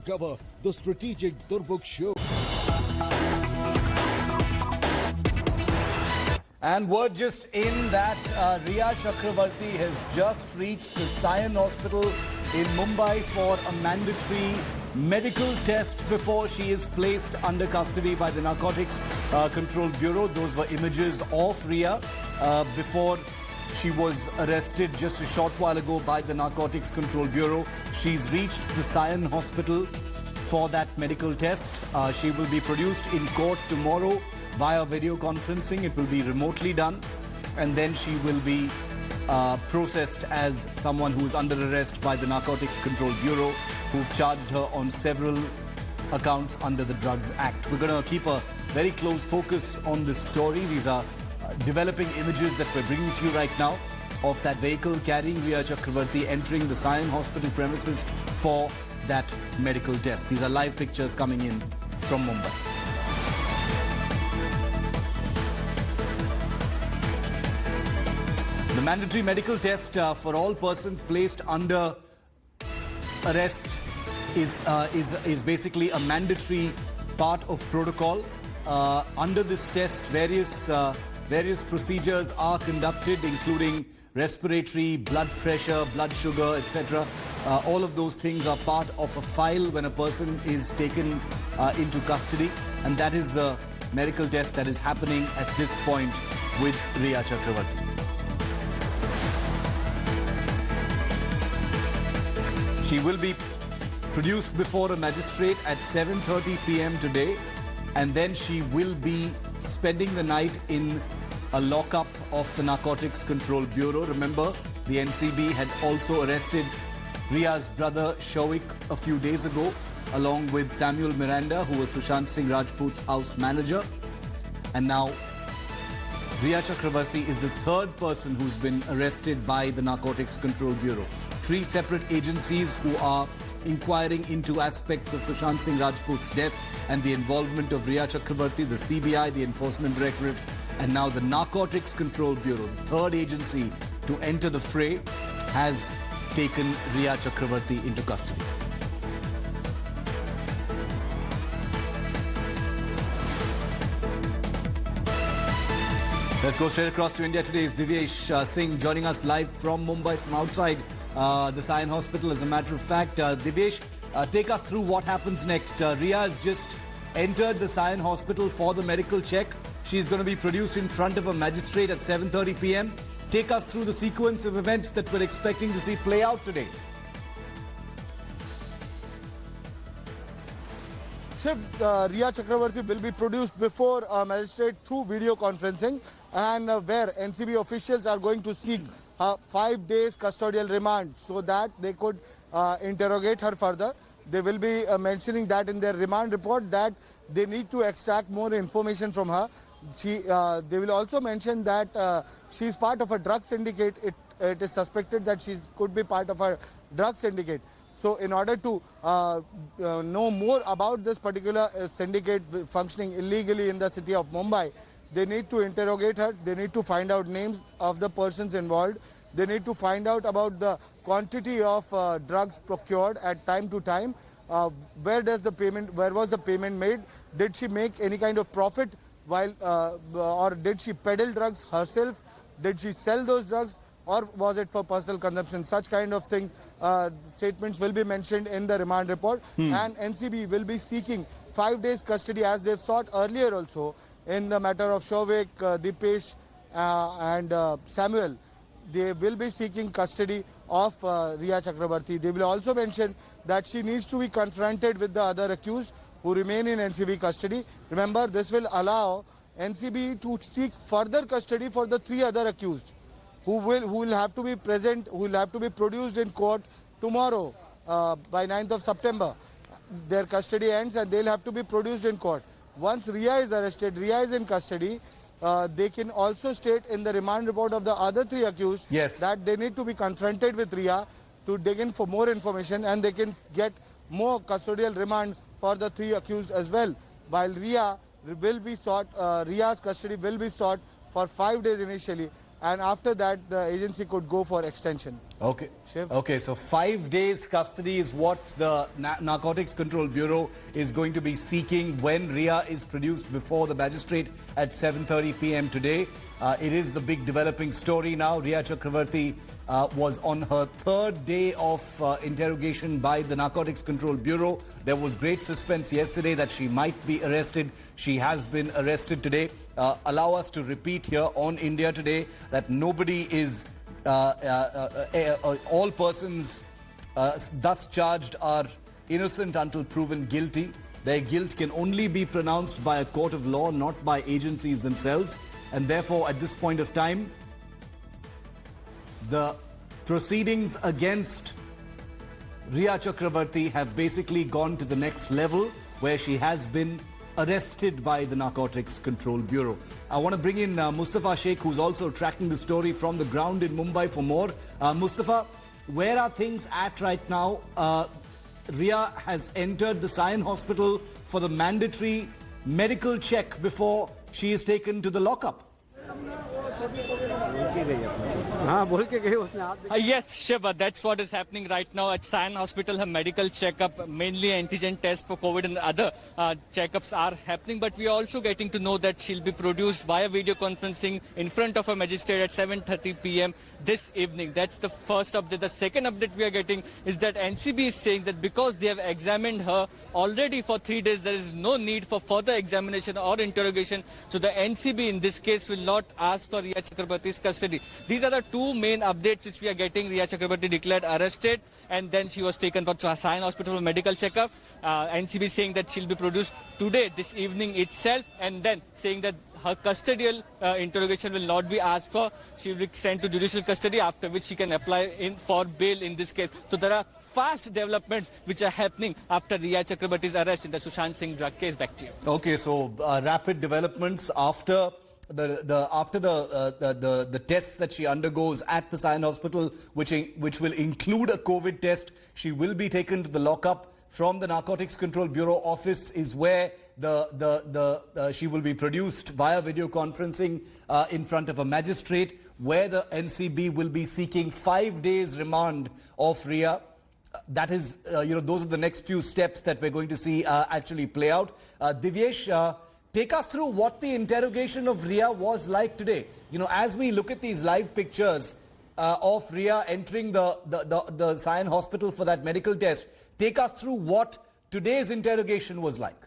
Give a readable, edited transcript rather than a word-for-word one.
cover the strategic Durbuk show. And word just in that Riya Chakravarti has just reached the Sion Hospital in Mumbai for a mandatory medical test before she is placed under custody by the Narcotics Control Bureau. Those were images of Riya before she was arrested just a short while ago by the Narcotics Control Bureau. She's reached the Sion Hospital for that medical test. She will be produced in court tomorrow via video conferencing. It will be remotely done, and then she will be processed as someone who is under arrest by the Narcotics Control Bureau, who've charged her on several accounts under the Drugs Act. We're going to keep a very close focus on this story. These are developing images that we're bringing to you right now of that vehicle carrying Riya Chakravarti entering the Sion Hospital premises for that medical test. These are live pictures coming in from Mumbai. The mandatory medical test for all persons placed under arrest is basically a mandatory part of protocol. Under this test, various procedures are conducted, including respiratory, blood pressure, blood sugar, etc. All of those things are part of a file when a person is taken into custody, and that is the medical test that is happening at this point with Riya Chakravarti. She will be produced before a magistrate at 7:30 p.m. today, and then she will be spending the night in a lockup of the Narcotics Control Bureau. Remember, the NCB had also arrested Riya's brother Shoik a few days ago, along with Samuel Miranda, who was Sushant Singh Rajput's house manager. And now Riya Chakravarti is the third person who's been arrested by the Narcotics Control Bureau. Three separate agencies who are inquiring into aspects of Sushant Singh Rajput's death and the involvement of Riya Chakravarti, the CBI, the Enforcement Directorate, and now the Narcotics Control Bureau, the third agency to enter the fray, has taken Riya Chakravarti into custody. Let's go straight across to India. Today is Divyesh Singh joining us live from Mumbai, from outside the Sion Hospital. As a matter of fact, Divyesh, take us through what happens next. Riya has just entered the Sion Hospital for the medical check. She's going to be produced in front of a magistrate at 7:30 p.m. Take us through the sequence of events that we're expecting to see play out today. Shiv, Riya Chakravarti will be produced before a magistrate through video conferencing, and where NCB officials are going to seek 5 days custodial remand so that they could interrogate her further. They will be mentioning that in their remand report that they need to extract more information from her. They will also mention that she is part of a drug syndicate. It is suspected that she could be part of a drug syndicate. So in order to know more about this particular syndicate functioning illegally in the city of Mumbai, they need to interrogate her. They need to find out names of the persons involved. They need to find out about the quantity of drugs procured at time to time. Where was the payment made? Did she make any kind of profit while, or did she peddle drugs herself? Did she sell those drugs, or was it for personal consumption? Such kind of things, statements will be mentioned in the remand report. And NCB will be seeking 5 days custody, as they've sought earlier also in the matter of Shoik, Dipesh and Samuel. They will be seeking custody of Riya Chakravarti. They will also mention that she needs to be confronted with the other accused who remain in NCB custody. Remember, this will allow NCB to seek further custody for the 3 other accused who will have to be present, who will have to be produced in court tomorrow by 9th of September. Their custody ends and they'll have to be produced in court. Once Riya is arrested, Riya is in custody, they can also state in the remand report of the other 3 accused that they need to be confronted with Riya to dig in for more information, and they can get more custodial remand for the 3 accused as well. While Riya will be sought, Riya's custody will be sought for 5 days initially, and after that the agency could go for extension. Okay. Shiv? Okay, so 5 days custody is what the Narcotics Control Bureau is going to be seeking when Ria is produced before the magistrate at 7:30 p.m. today. It is the big developing story now. Ria Chakravarti was on her 3rd day of interrogation by the Narcotics Control Bureau. There was great suspense yesterday that she might be arrested. She has been arrested today. Allow us to repeat here on India Today that nobody is all persons thus charged are innocent until proven guilty. Their guilt can only be pronounced by a court of law, not by agencies themselves. And therefore, at this point of time, the proceedings against Ria Chakravarti have basically gone to the next level, where she has been arrested by the Narcotics Control Bureau. I want to bring in Mustafa Sheikh, who's also tracking the story from the ground in Mumbai for more. Mustafa, where are things at right now? Ria has entered the Sion Hospital for the mandatory medical check before she is taken to the lockup. Yes, Shiva, that's what is happening right now at Sion Hospital. Her medical checkup, mainly antigen test for COVID and other checkups are happening. But we are also getting to know that she'll be produced via video conferencing in front of a magistrate at 7:30 p.m. this evening. That's the first update. The second update we are getting is that NCB is saying that because they have examined her already for 3 days, there is no need for further examination or interrogation. So the NCB in this case will not ask for Ria Chakrabarti's custody. These are the two main updates which we are getting. Ria Chakrabarti declared arrested, and then she was taken for Sion Hospital for medical checkup. NCB saying that she'll be produced today, this evening itself, and then saying that her custodial interrogation will not be asked for. She will be sent to judicial custody, after which she can apply for bail in this case. So there are fast developments which are happening after Ria Chakrabarti's arrest in the Sushant Singh drug case. Back to you. Okay, so rapid developments after the tests that she undergoes at the Sion Hospital, which will include a COVID test. She will be taken to the lockup. From the Narcotics Control Bureau office is where she will be produced via video conferencing in front of a magistrate, where the NCB will be seeking 5 days remand of Ria. That is, those are the next few steps that we're going to see actually play out. Divyesh, take us through what the interrogation of Ria was like today. As we look at these live pictures of Ria entering the Sion Hospital for that medical test, take us through what today's interrogation was like.